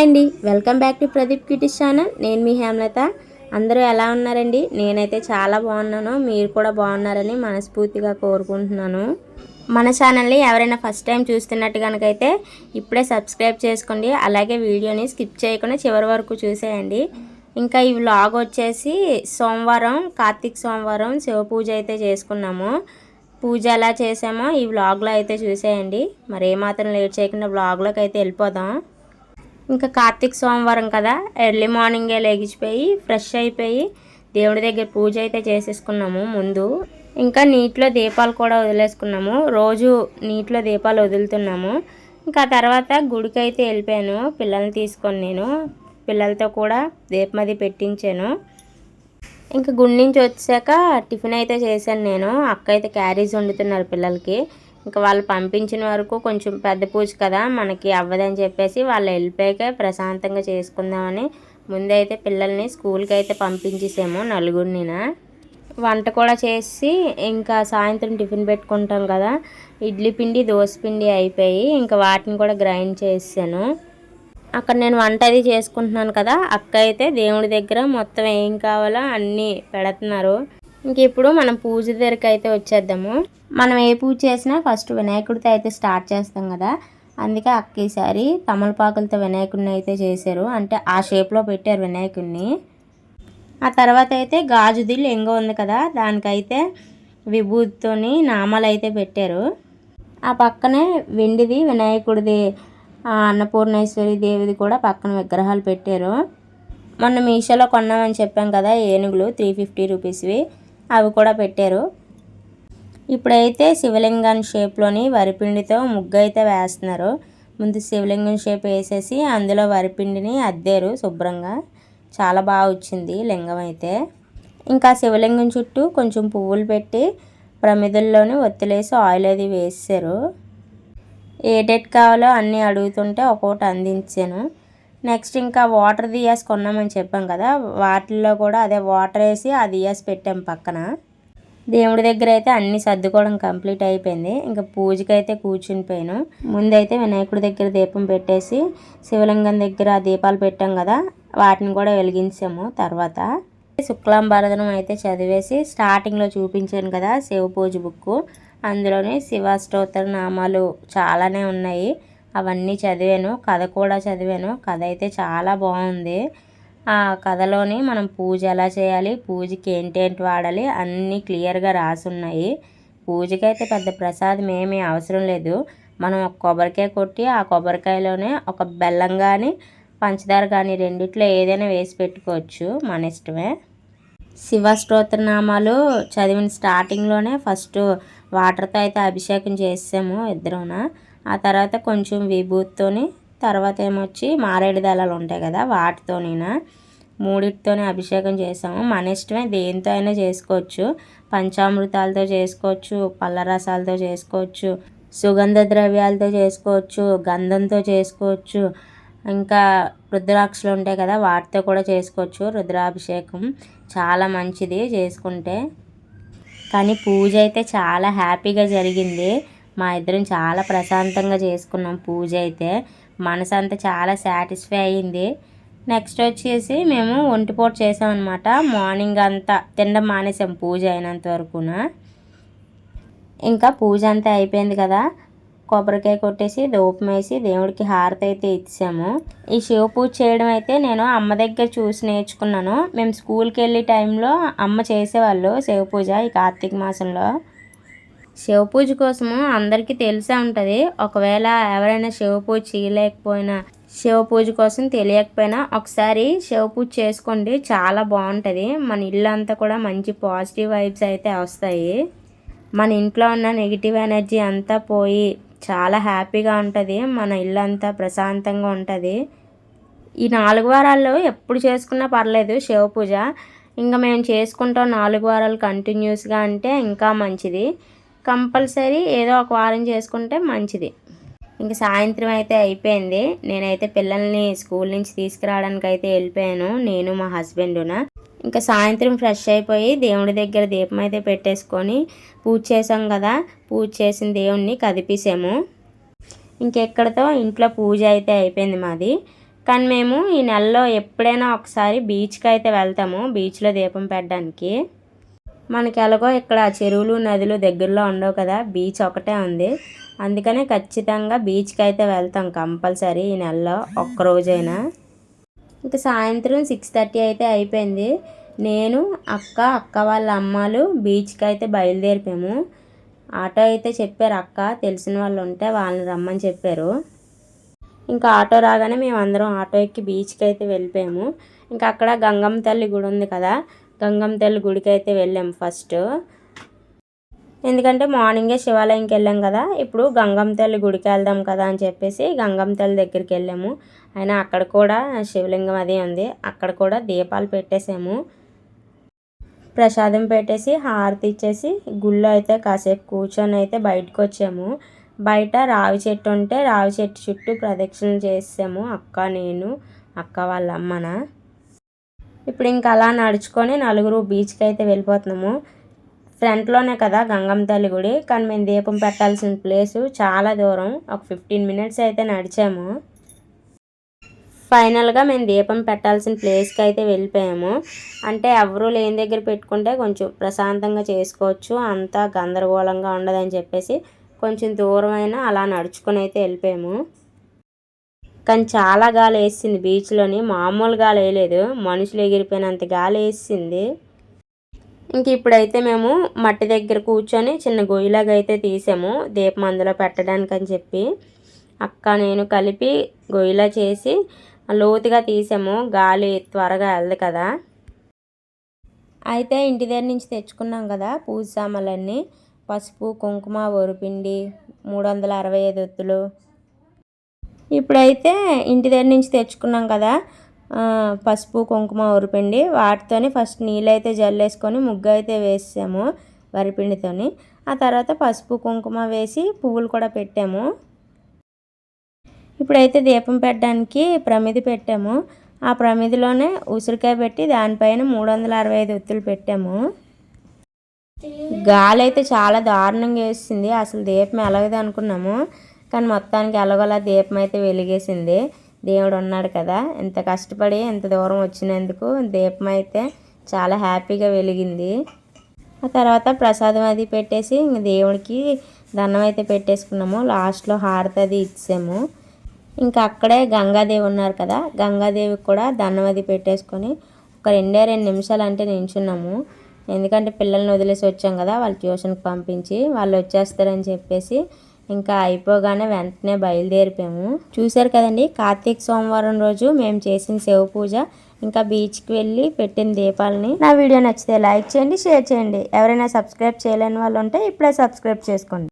Hi అండి, welcome back to Pradeep cuties channel. నేను మీ హేమలత. అందరూ ఎలా ఉన్నారండి? నేనైతే చాలా బాగున్నాను. మీరు కూడా బాగున్నారని మనస్ఫూర్తిగా కోరుకుంటున్నాను. మన ఛానల్ని ఎవరైనా ఫస్ట్ టైం చూస్తున్నట్టు కనుకైతే ఇప్పుడే సబ్స్క్రైబ్ చేసుకోండి. అలాగే వీడియోని స్కిప్ చేయకుండా చివరి వరకు చూసేయండి. ఇంకా ఈ వ్లాగ్ వచ్చేసి సోమవారం, కార్తీక సోమవారం శివ పూజ అయితే చేసుకున్నాము. పూజ ఎలా చేసామో ఈ వ్లాగ్లో అయితే చూసేయండి. మరి ఏమాత్రం లేట్ చేయకుండా వ్లాగ్లోకి అయితే వెళ్ళిపోదాం. ఇంకా కార్తీక సోమవారం కదా, ఎర్లీ మార్నింగే లేచిపోయి ఫ్రెష్ అయిపోయి దేవుడి దగ్గర పూజ అయితే చేసేసుకున్నాము. ముందు ఇంకా నీటిలో దీపాలు కూడా వదిలేసుకున్నాము. రోజు నీటిలో దీపాలు వదులుతున్నాము. ఇంకా తర్వాత గుడికి అయితే వెళ్ళిపోయాను పిల్లల్ని తీసుకొని. నేను పిల్లలతో కూడా దీపం అది పెట్టించాను. ఇంకా గుడి నుంచి వచ్చాక టిఫిన్ అయితే చేశాను నేను. అక్క అయితే క్యారీస్ వండుతున్నారు పిల్లలకి. ఇంకా వాళ్ళు పంపించిన వరకు కొంచెం పెద్ద పూజ కదా, మనకి అవ్వదని చెప్పేసి వాళ్ళు వెళ్ళిపోయాక ప్రశాంతంగా చేసుకుందామని ముందైతే పిల్లల్ని స్కూల్కి అయితే పంపించేసాము నలుగురినిన. వంట కూడా చేసి ఇంకా సాయంత్రం టిఫిన్ పెట్టుకుంటాం కదా, ఇడ్లీ పిండి దోశ పిండి అయిపోయి ఇంకా వాటిని కూడా గ్రైండ్ చేసాను. అక్కడ నేను వంట అది చేసుకుంటున్నాను కదా, అక్క అయితే దేవుడి దగ్గర మొత్తం ఏం కావాలో అన్నీ పెడుతున్నారు. ఇంక ఇప్పుడు మనం పూజ దగ్గరికి అయితే వచ్చేద్దాము. మనం ఏ పూజ చేసినా ఫస్ట్ వినాయకుడితో అయితే స్టార్ట్ చేస్తాం కదా, అందుకే అక్క ఈసారి తమలపాకులతో వినాయకుడిని అయితే చేశారు. అంటే ఆ షేప్లో పెట్టారు వినాయకుడిని. ఆ తర్వాత అయితే గాజుది లింగం ఉంది కదా, దానికైతే విభూతితోని నామాలు అయితే పెట్టారు. ఆ పక్కనే వెండిది వినాయకుడిది, అన్నపూర్ణేశ్వరి దేవిది కూడా పక్కన విగ్రహాలు పెట్టారు. మొన్న మీషోలో కొన్నామని చెప్పాం కదా ఏనుగులు, 350 రూపీస్వి, అవి కూడా పెట్టారు. ఇప్పుడైతే శివలింగం షేప్లోని వరిపిండితో ముగ్గు అయితే వేస్తున్నారు. ముందు శివలింగం షేప్ వేసేసి అందులో వరిపిండిని అద్దారు శుభ్రంగా. చాలా బాగా వచ్చింది లింగం అయితే. ఇంకా శివలింగం చుట్టూ కొంచెం పువ్వులు పెట్టి ప్రమిదల్లోని ఒత్తిలేసి ఆయిల్ అది వేసారు. ఏ డేట్ కావాలో అన్నీ అడుగుతుంటే ఒక్కొక్కటి అందించాను. నెక్స్ట్ ఇంకా వాటర్ దియాస్ కొన్నామని చెప్పాం కదా, వాటిల్లో కూడా అదే వాటర్ వేసి ఆ దియాస్ పెట్టాం పక్కన. దేవుడి దగ్గర అయితే అన్నీ సర్దుకోవడం కంప్లీట్ అయిపోయింది. ఇంకా పూజకి అయితే కూర్చుని పోయాను. ముందైతే వినాయకుడి దగ్గర దీపం పెట్టేసి శివలింగం దగ్గర దీపాలు పెట్టాం కదా, వాటిని కూడా వెలిగించాము. తర్వాత శుక్లాంబరదనం అయితే చదివేసి స్టార్టింగ్లో చూపించాను కదా శివ పూజ బుక్, అందులోనే శివాష్టోత్తర నామాలు చాలానే ఉన్నాయి, అవన్నీ చదివాను. కథ కూడా చదివాను. కథ అయితే చాలా బాగుంది. ఆ కథలోని మనం పూజ ఎలా చేయాలి, పూజకి ఏంటేంటి వాడాలి అన్నీ క్లియర్గా రాసి ఉన్నాయి. పూజకి అయితే పెద్ద ప్రసాదం ఏమీ అవసరం లేదు. మనం ఒక కొబ్బరికాయ కొట్టి ఆ కొబ్బరికాయలోనే ఒక బెల్లం కానీ పంచదార కానీ రెండిట్లో ఏదైనా వేసి పెట్టుకోవచ్చు, మన ఇష్టమే. శివాష్టోత్తర నామాలు చదివిన స్టార్టింగ్లోనే ఫస్ట్ వాటర్తో అయితే అభిషేకం చేసాము ఇద్దరున. ఆ తర్వాత కొంచెం విభూతితోని, తర్వాత ఏమొచ్చి మారేడు దళాలు ఉంటాయి కదా వాటితోనైనా, మూడిటితోనే అభిషేకం చేసాము. మన ఇష్టమే, దేంతో అయినా చేసుకోవచ్చు. పంచామృతాలతో చేసుకోవచ్చు, పళ్ళ రసాలతో చేసుకోవచ్చు, సుగంధ ద్రవ్యాలతో చేసుకోవచ్చు, గంధంతో చేసుకోవచ్చు, ఇంకా రుద్రాక్షలు ఉంటాయి కదా వాటితో కూడా చేసుకోవచ్చు. రుద్రాభిషేకం చాలా మంచిది చేసుకుంటే. కానీ పూజ అయితే చాలా హ్యాపీగా జరిగింది. మా ఇద్దరం చాలా ప్రశాంతంగా చేసుకున్నాం పూజ అయితే. మనసు అంతా చాలా సాటిస్ఫై అయ్యింది. నెక్స్ట్ వచ్చేసి మేము ఒంటిపూట చేసామన్నమాట. మార్నింగ్ అంతా తినడం మానేసాం పూజ అయినంత వరకున. ఇంకా పూజ అంతా అయిపోయింది కదా, కొబ్బరికాయ కొట్టేసి ధూపం వేసి దేవుడికి హారతి అయితే ఇచ్చాము. ఈ శివ పూజ చేయడం అయితే నేను అమ్మ దగ్గర చూసి నేర్చుకున్నాను. మేము స్కూల్కి వెళ్ళే టైంలో అమ్మ చేసేవాళ్ళు శివ పూజ ఈ కార్తీక మాసంలో. శివ పూజ కోసము అందరికీ తెలిసే ఉంటుంది. ఒకవేళ ఎవరైనా శివ పూజ చేయలేకపోయినా, శివ పూజ కోసం తెలియకపోయినా ఒకసారి శివ పూజ చేసుకోండి, చాలా బాగుంటుంది. మన ఇల్లు అంతా కూడా మంచి పాజిటివ్ వైబ్స్ అయితే వస్తాయి. మన ఇంట్లో ఉన్న నెగిటివ్ ఎనర్జీ అంతా పోయి చాలా హ్యాపీగా ఉంటుంది. మన ఇల్లు అంతా ప్రశాంతంగా ఉంటుంది. ఈ 4 వారాల్లో ఎప్పుడు చేసుకున్నా పర్లేదు శివ పూజ. ఇంకా మేము చేసుకుంటాం 4 వారాలు కంటిన్యూస్గా అంటే ఇంకా మంచిది. కంపల్సరీ ఏదో ఒక వారం చేసుకుంటే మంచిది. ఇంక సాయంత్రం అయితే అయిపోయింది. నేనైతే పిల్లల్ని స్కూల్ నుంచి తీసుకురావడానికి అయితే వెళ్ళిపోయాను, నేను మా హస్బెండున. ఇంకా సాయంత్రం ఫ్రెష్ అయిపోయి దేవుడి దగ్గర దీపం అయితే పెట్టేసుకొని పూజ చేసాం కదా, పూజ చేసిన దేవుణ్ణి కదిపేసాము. ఇంకెక్కడితో ఇంట్లో పూజ అయితే అయిపోయింది మాది. కానీ మేము ఈ నెలలో ఎప్పుడైనా ఒకసారి బీచ్కి అయితే వెళ్తాము, బీచ్లో దీపం పెట్టడానికి. మనకి ఎలాగో ఇక్కడ చెరువులు నదులు దగ్గరలో ఉండవు కదా, బీచ్ ఒకటే ఉంది. అందుకనే ఖచ్చితంగా బీచ్కి అయితే వెళ్తాం కంపల్సరీ ఈ నెలలో ఒక్కరోజైనా. ఇంకా సాయంత్రం 6:30 అయితే అయిపోయింది. నేను అక్క వాళ్ళ అమ్మాలు బీచ్కి అయితే బయలుదేరిపోయాము. ఆటో అయితే చెప్పారు అక్క, తెలిసిన వాళ్ళు ఉంటే వాళ్ళని రమ్మని చెప్పారు. ఇంకా ఆటో రాగానే మేము అందరం ఆటో ఎక్కి బీచ్కి అయితే వెళ్ళిపోయాము. ఇంకా అక్కడ గంగమ్మ తల్లి గుడి ఉంది కదా, గంగమ్మ తల్లి గుడికి అయితే వెళ్ళాము ఫస్ట్. ఎందుకంటే మార్నింగే శివాలయంకి వెళ్ళాం కదా, ఇప్పుడు గంగమ్మ తల్లి గుడికి వెళ్దాం కదా అని చెప్పేసి గంగమ్మ తల్లి దగ్గరికి వెళ్ళాము. అయినా అక్కడ కూడా శివలింగం అది ఉంది, అక్కడ కూడా దీపాలు పెట్టేసాము. ప్రసాదం పెట్టేసి హారతి ఇచ్చేసి గుళ్ళో అయితే కాసేపు కూర్చొని అయితే బయటకు వచ్చాము. బయట రావి చెట్టు ఉంటే రావి చెట్టు చుట్టూ ప్రదక్షిణలు చేసాము అక్క, నేను, అక్క వాళ్ళ అమ్మన. ఇప్పుడు ఇంకా అలా నడుచుకొని నలుగురు బీచ్కి అయితే వెళ్ళిపోతున్నాము. ఫ్రంట్లోనే కదా గంగమ్మ తల్లి గుడి, కానీ మేము దీపం పెట్టాల్సిన ప్లేసు చాలా దూరం, ఒక 15 మినిట్స్ అయితే నడిచాము. ఫైనల్గా మేము దీపం పెట్టాల్సిన ప్లేస్కి అయితే వెళ్ళిపోయాము. అంటే ఎవరూ లేని దగ్గర పెట్టుకుంటే కొంచెం ప్రశాంతంగా చేసుకోవచ్చు, అంతా గందరగోళంగా ఉండదని చెప్పేసి కొంచెం దూరమైనా అలా నడుచుకొని అయితే వెళ్ళిపోయాము. కానీ చాలా గాలి వేసింది బీచ్లోని, మామూలు గాలి వేయలేదు, మనుషులు ఎగిరిపోయినంత గాలి వేసింది. ఇంక ఇప్పుడైతే మేము మట్టి దగ్గర కూర్చొని చిన్న గొయ్యిలాగా అయితే తీసాము దీపం అందులో పెట్టడానికి అని చెప్పి అక్క నేను కలిపి గొయ్యిలా చేసి లోతుగా తీసాము, గాలి త్వరగా వెళ్ళదు కదా. అయితే ఇంటి దగ్గర నుంచి తెచ్చుకున్నాం కదా పూజ సామాన్లన్నీ, పసుపు, కుంకుమ, వరిపిండి, 365 ఒత్తులు. ఇప్పుడైతే ఇంటి దగ్గర నుంచి తెచ్చుకున్నాం కదా పసుపు, కుంకుమ, వరిపిండి, వాటితోని ఫస్ట్ నీళ్ళు అయితే జల్లేసుకొని ముగ్గు అయితే వేసాము వరిపిండితోని. ఆ తర్వాత పసుపు కుంకుమ వేసి పువ్వులు కూడా పెట్టాము. ఇప్పుడైతే దీపం పెట్టడానికి ప్రమిది పెట్టాము. ఆ ప్రమిదిలోనే ఉసిరికాయ పెట్టి దానిపైన 365 ఒత్తులు పెట్టాము. గాలి అయితే చాలా దారుణంగా వేసింది, అసలు దీపం ఎలాగదు అనుకున్నాము, కానీ మొత్తానికి ఎలాగోలా దీపం అయితే వెలిగేసింది. దేవుడు ఉన్నాడు కదా, ఎంత కష్టపడి ఎంత దూరం వచ్చినందుకు దీపం అయితే చాలా హ్యాపీగా వెలిగింది. ఆ తర్వాత ప్రసాదం అది పెట్టేసి ఇంక దేవుడికి దండం అయితే పెట్టేసుకున్నాము. లాస్ట్లో హారతి అది ఇచ్చాము. ఇంకా అక్కడే గంగాదేవి ఉన్నారు కదా, గంగాదేవికి కూడా దండం అది పెట్టేసుకొని ఒక 2 నిమిషాలు అంటే నించున్నాము. ఎందుకంటే పిల్లల్ని వదిలేసి వచ్చాం కదా, వాళ్ళు ట్యూషన్కి పంపించి వాళ్ళు వచ్చేస్తారని చెప్పేసి ఇంకా అయిపోగానే వెంటనే బయలుదేరిపోయాము. చూశారు కదండి, కార్తీక సోమవారం రోజు మేము చేసిన శివ పూజ, ఇంకా బీచ్కి వెళ్ళి పెట్టిన దీపాలని. నా వీడియో నచ్చితే లైక్ చేయండి, షేర్ చేయండి. ఎవరైనా సబ్స్క్రైబ్ చేయలేని వాళ్ళు ఉంటే ఇప్పుడే సబ్స్క్రైబ్ చేసుకోండి.